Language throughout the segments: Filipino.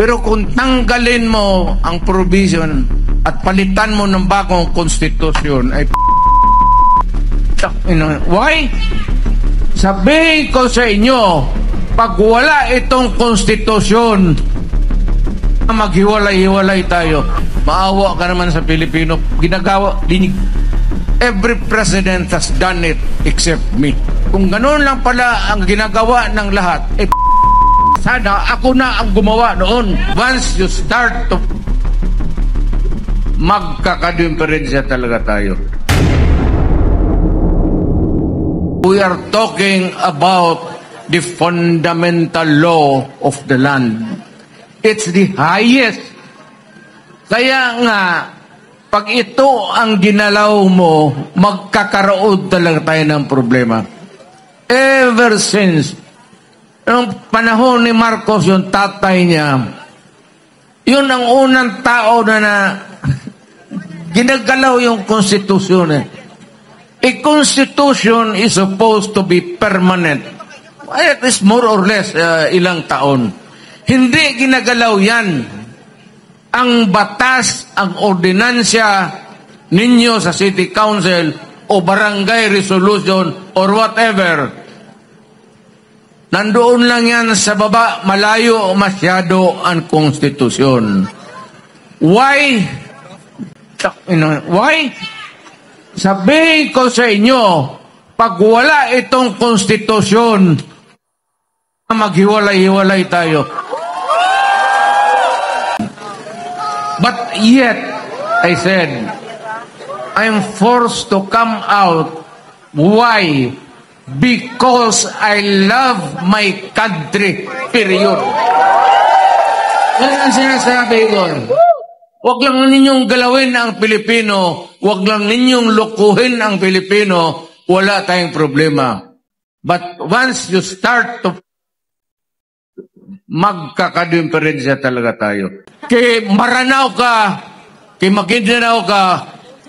Pero kung tanggalin mo ang provision at palitan mo ng bagong konstitusyon, ay why? Sabihin ko sa inyo, pag wala itong konstitusyon, maghiwalay-hiwalay tayo. Maawa ka naman sa Pilipino. Ginagawa, dinig. Every president has done it except me. Kung ganoon lang pala ang ginagawa ng lahat, sana ako na ang gumawa noon. Once you start to magkakadiferensya talaga tayo. We are talking about the fundamental law of the land. It's the highest. Kaya nga, pag ito ang ginalaw mo, magkakaroon talaga tayo ng problema. Ever since, noong panahon ni Marcos, yung tatay niya, yun ang unang tao na ginagalaw yung konstitusyon. A constitution is supposed to be permanent. At least more or less ilang taon. Hindi ginagalaw yan. Ang batas, ang ordinansya ninyo sa City Council o barangay resolution or whatever, nandoon lang yan sa baba, malayo masyado ang konstitusyon. Why? Why? Sabihin ko sa inyo, pag wala itong konstitusyon, maghiwalay-hiwalay tayo. But yet, I said, I'm forced to come out. Why? Because I love my country. Period. Yan ang sinasabi ko. Huwag lang ninyong galawin ang Pilipino. Huwag lang ninyong lukuhin ang Pilipino. Wala tayong problema. But once you start to magkakadiferensya talaga tayo. Kay Maranao ka, kay Maguindanao ka,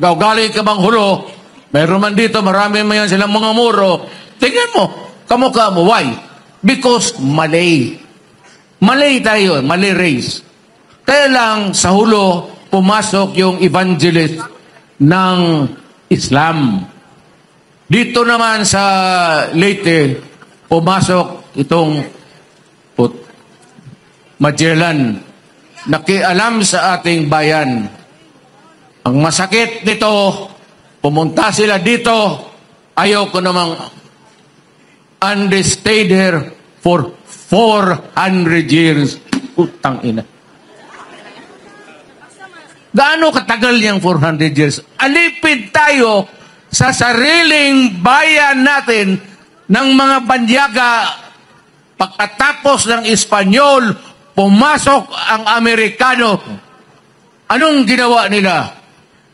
galing ka bang hulo, mayroon man dito, marami man yan silang mga muro. Tingnan mo, kamukha mo. Why? Because Malay. Malay tayo, Malay race. Kaya lang sa hulo, pumasok yung evangelist ng Islam. Dito naman sa Leyte, pumasok itong Magellan, nakialam sa ating bayan. Ang masakit nito, pumunta sila dito, ayaw ko namang and they stayed here for 400 years. Utang ina. Gaano katagal yung 400 years? Alipid tayo sa sariling bayan natin ng mga banyaga. Pagkatapos ng Espanyol, pumasok ang Amerikano. Anong ginawa nila?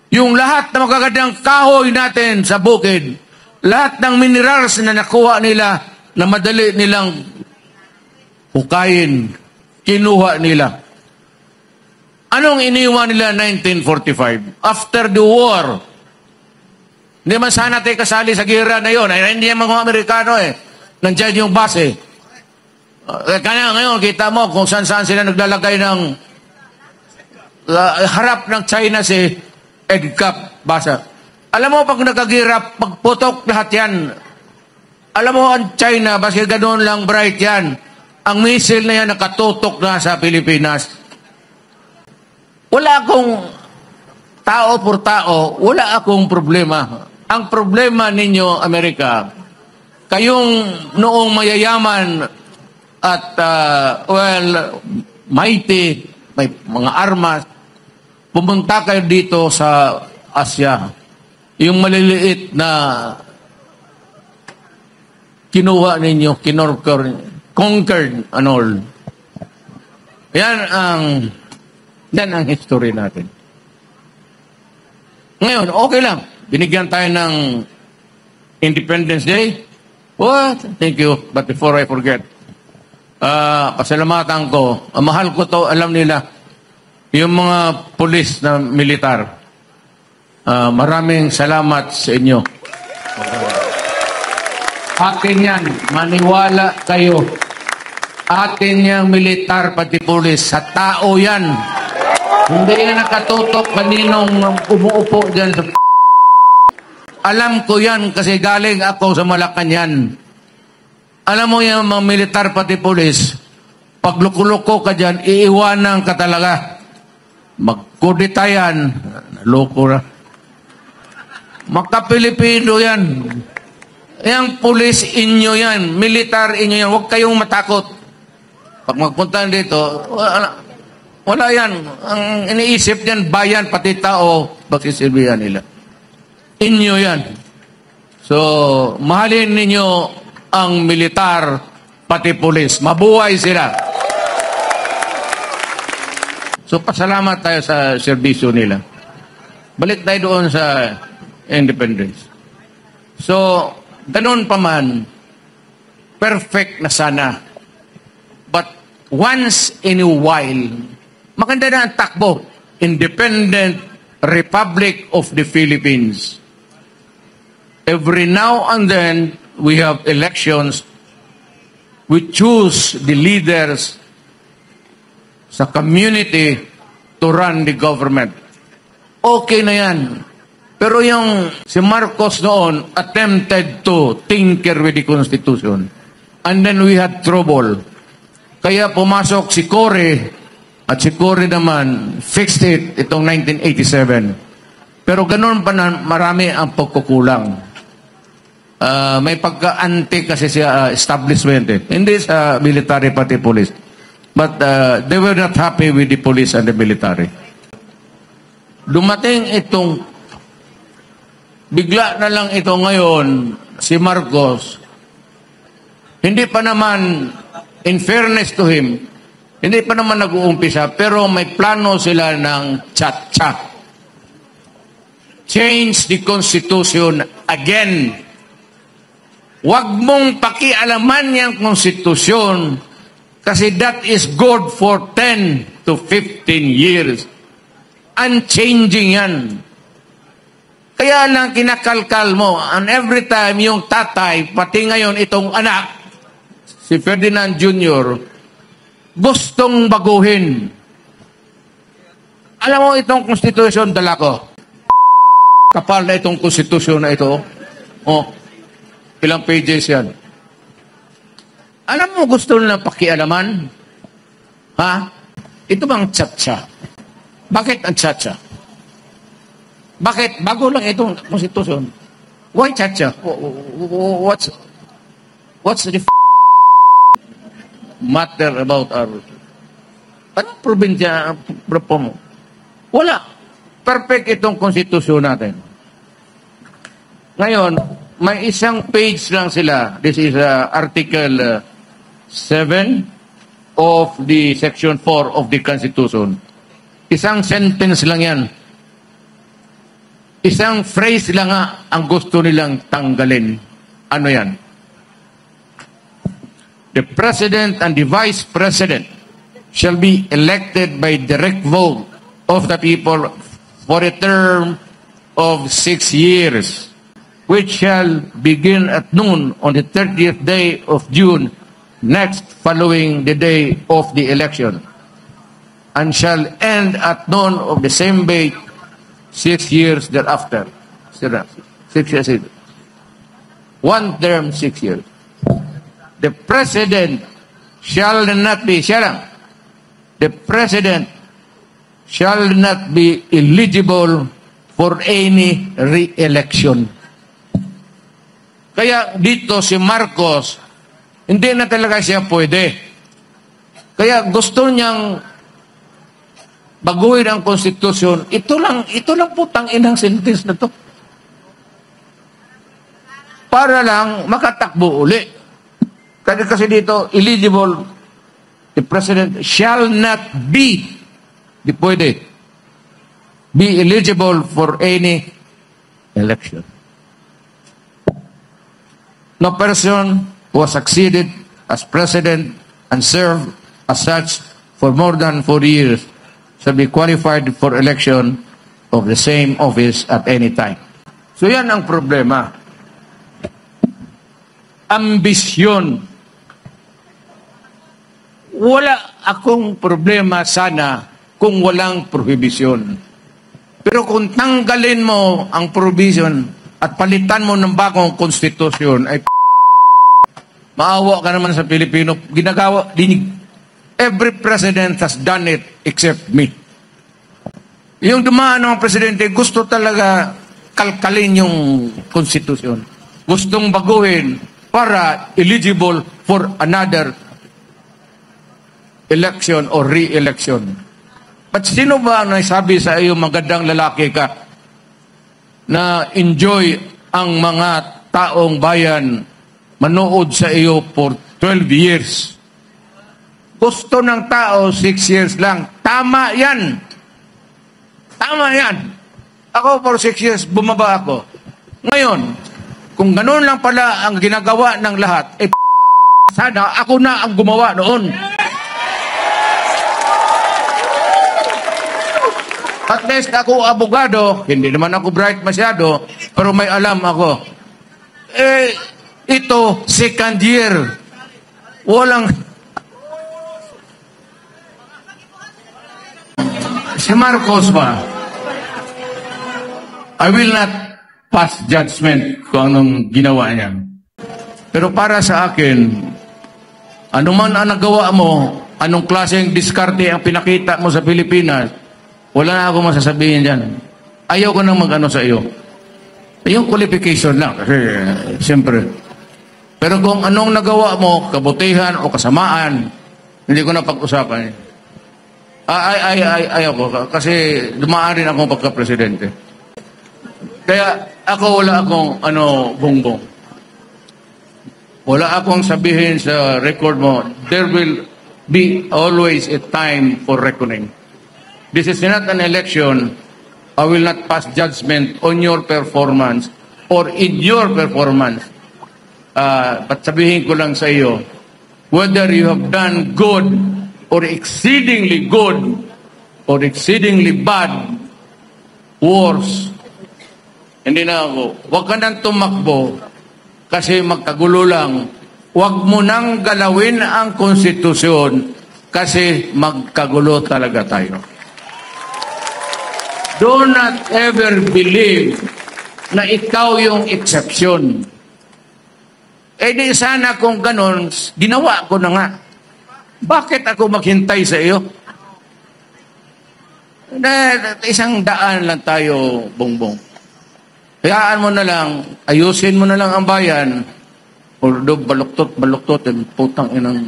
Yung lahat ng magagandang kahoy natin sa bukid, lahat ng minerals na nakuha nila na madali nilang hukayin, kinuha nila. Anong iniwan nila 1945? After the war, hindi man sana tayo kasali sa gera na yun. Ay, hindi yung mga Amerikano Nandiyan yung base. Kaya ngayon, kita mo kung saan-saan sila naglalagay ng harap ng China si EDCAP, basa. Alam mo, pag nagkagirap, pagputok lahat yan. Alam mo, ang China, basta ganoon lang bright yan. Ang missile na yan nakatutok na sa Pilipinas. Wala akong tao por tao, wala akong problema. Ang problema ninyo, Amerika, kayong noong mayayaman at, mighty, may mga armas, pumunta kayo dito sa Asia. Yung maliliit na kinuha ninyo, conquered and all. Yan ang history natin. Ngayon, okay lang. Binigyan tayo ng Independence Day. What? Thank you. But before I forget, pasalamatan ko, mahal ko to, alam nila, yung mga pulis na militar, maraming salamat sa inyo. Akin yan, maniwala kayo. Atin yung militar pati pulis, sa tao yan. Hindi yan nakatutok kaninong umuupo dyan sa Alam ko yan kasi galing ako sa Malacanang. Alam mo yung mga militar pati pulis, pag luko-luko ka dyan, iiwanan ka talaga. Magkudita yan. Loko na. Maka-Pilipino yan. Yang pulis inyo yan. Militar inyo yan. Huwag kayong matakot. Pag magpunta dito, wala yan. Ang iniisip yan, bayan, pati tao, pagsisilbihan nila. Inyo yan. So, mahalin ninyo ang militar, pati pulis. Mabuhay sila. So, pasalamat tayo sa serbisyo nila. Balik tayo doon sa independence. So, ganun pa man, perfect na sana. But once in a while, maganda na ang takbo. Independent Republic of the Philippines. Every now and then, we have elections. We choose the leaders sa community to run the government. Okay na yan. Pero yung si Marcos noon attempted to tinker with the Constitution. And then we had trouble. Kaya pumasok si Cory at si Cory naman fixed it itong 1987. Pero ganoon pa na marami ang pagkukulang. May pagka-anti kasi sa establishment eh. Hindi sa military pati police. But they were not happy with the police and the military. Dumating itong bigla na lang ito ngayon si Marcos. Hindi pa naman, in fairness to him, hindi pa naman nag-uumpisa, pero may plano sila ng tsa-tsa. Change the Constitution again. Huwag mong pakialaman yung Constitution kasi that is good for 10 to 15 years. Unchanging yan. Kaya lang kinakalkal mo, and every time yung tatay, pati ngayon itong anak, si Ferdinand Jr., gustong baguhin. Alam mo itong Constitution, dala ko. Kapal na itong Constitution na ito. Oh, ilang pages yan. Alam mo gusto nila pakialaman? Ha? Ito bang tsa-tsa? Bakit ang tsa-tsa? Bakit? Bago lang itong Constitution. Why tsa-tsa? What's the matter about our... Anong probinsya mo? Wala. Perfect itong Constitution natin. Ngayon, may isang page lang sila. This is Article 7 of the Section 4 of the Constitution. Isang sentence lang yan. Isang phrase lang nga ang gusto nilang tanggalin. Ano yan? The President and the Vice President shall be elected by direct vote of the people for a term of 6 years, which shall begin at noon on the 30th day of June next following the day of the election, and shall end at noon of the same day 6 years thereafter. 6 years. One term, 6 years. The President shall not be, the President shall not be eligible for any re-election. Kaya dito si Marcos, hindi na talaga siya pwede. Kaya gusto niyang baguhin ang Constitution. Ito lang putang inang sentence na to. Para lang makatakbo uli. Kasi dito, eligible, the President shall not be, di pwede, be eligible for any election. No person who has succeeded as President and served as such for more than 4 years shall be qualified for election of the same office at any time. So yan ang problema. Ambisyon. wala akong problema sana kung walang prohibition. Pero kung tanggalin mo ang prohibition at palitan mo ng bagong konstitusyon, ay maawa ka naman sa Pilipino. Ginagawa, every president has done it except me. Yung dumaan ng presidente, gusto talaga kalkalin yung konstitusyon. Gustong baguhin para eligible for another election or re-election. But sino ba ang nasabi sa iyo magandang lalaki ka na enjoy ang mga taong bayan manood sa iyo for 12 years? Gusto ng tao 6 years lang. Tama yan. Tama yan. Ako for 6 years, bumaba ako. Ngayon, kung ganoon lang pala ang ginagawa ng lahat, eh sana ako na ang gumawa noon. At least ako abogado, hindi naman ako bright masyado, pero may alam ako. Ito, second year. Walang... Si Marcos ba? I will not pass judgment kung anong ginawa niya. Pero para sa akin, anuman ang nagawa mo, anong klaseng diskarte ang pinakita mo sa Pilipinas, wala na ako masasabihin dyan. Ayaw ko nang mag-ano sa iyo. Yung qualification lang. Kasi, siyempre. Pero kung anong nagawa mo, kabutihan o kasamaan, hindi ko na pag-usapan. Ayaw ko. Kasi dumaan rin akong pagka-presidente. Kaya ako wala akong bongbong. Wala akong sabihin sa record mo, there will be always a time for reckoning. This is not an election. I will not pass judgment on your performance or in your performance. But sabihin ko lang sa iyo, whether you have done good or exceedingly good or exceedingly bad, worse, hindi na ako. Huwag ka nang tumakbo kasi magkagulo lang. Huwag mo nang galawin ang konstitusyon kasi magkagulo talaga tayo. Do not ever believe na ikaw yung exception. Eh di sana kung ganon, ginawa ko na nga. Bakit ako maghintay sa iyo? Isang daan lang tayo, bongbong. Hayaan mo na lang, ayusin mo na lang ang bayan, although baluktot, putang inang...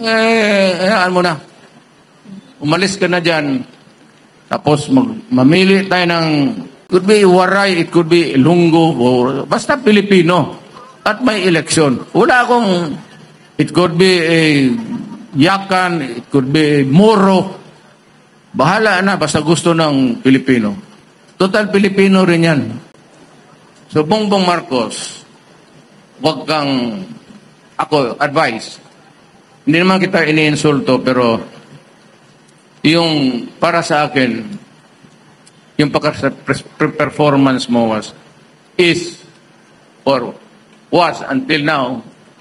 hayaan mo na. Umalis ka na dyan. Tapos mamili tayo ng, could be Waray, it could be Ilonggo, or basta Pilipino. At may eleksyon. Wala akong, it could be a Yakan, it could be a Moro. Bahala na, basta gusto ng Pilipino. Total Pilipino rin yan. So, Bongbong Marcos, wag kang, ako, advice. Hindi naman kita iniinsulto, pero yung para sa akin, yung performance mo is or was until now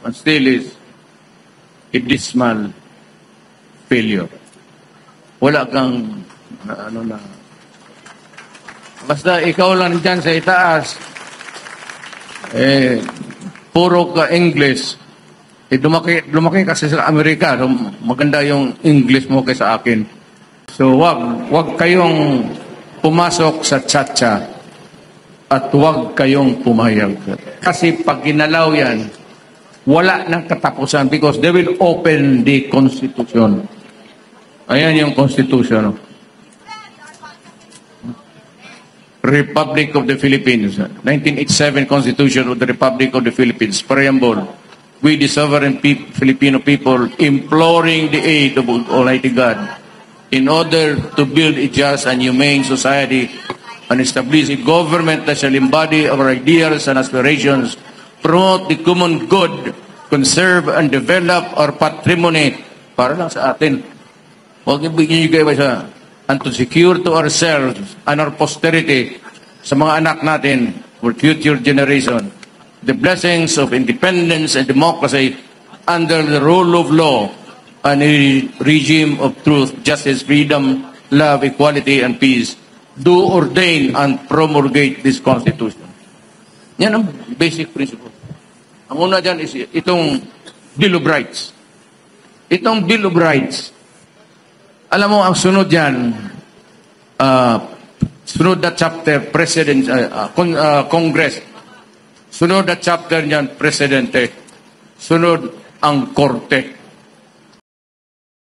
and still is a dismal failure. Wala kang basta ikaw lang dyan sa itaas, puro ka English. Lumaki kasi sa Amerika, so maganda yung English mo kaysa akin. So wag kayong pumasok sa tsa-tsa at wag kayong pumayag. Kasi pag ginalaw yan, wala nang katapusan because they will open the Constitution. Ayan yung Constitution. Republic of the Philippines. 1987 Constitution of the Republic of the Philippines. Preamble. We, the sovereign Filipino people, imploring the aid of Almighty God in order to build a just and humane society and establish a government that shall embody our ideals and aspirations, promote the common good, conserve and develop our patrimony para lang sa atin. Huwag ibigin nyo kayo sa and to secure to ourselves and our posterity sa mga anak natin for future generation the blessings of independence and democracy under the rule of law and a regime of truth, justice, freedom, love, equality, and peace, do ordain and promulgate this Constitution. Yan ang basic principle. Ang una dyan is itong Bill of Rights. Itong Bill of Rights, alam mo, ang sunod yan, sunod na chapter, President, Congress. Sunod na chapter niyan, Presidente. Sunod ang Korte.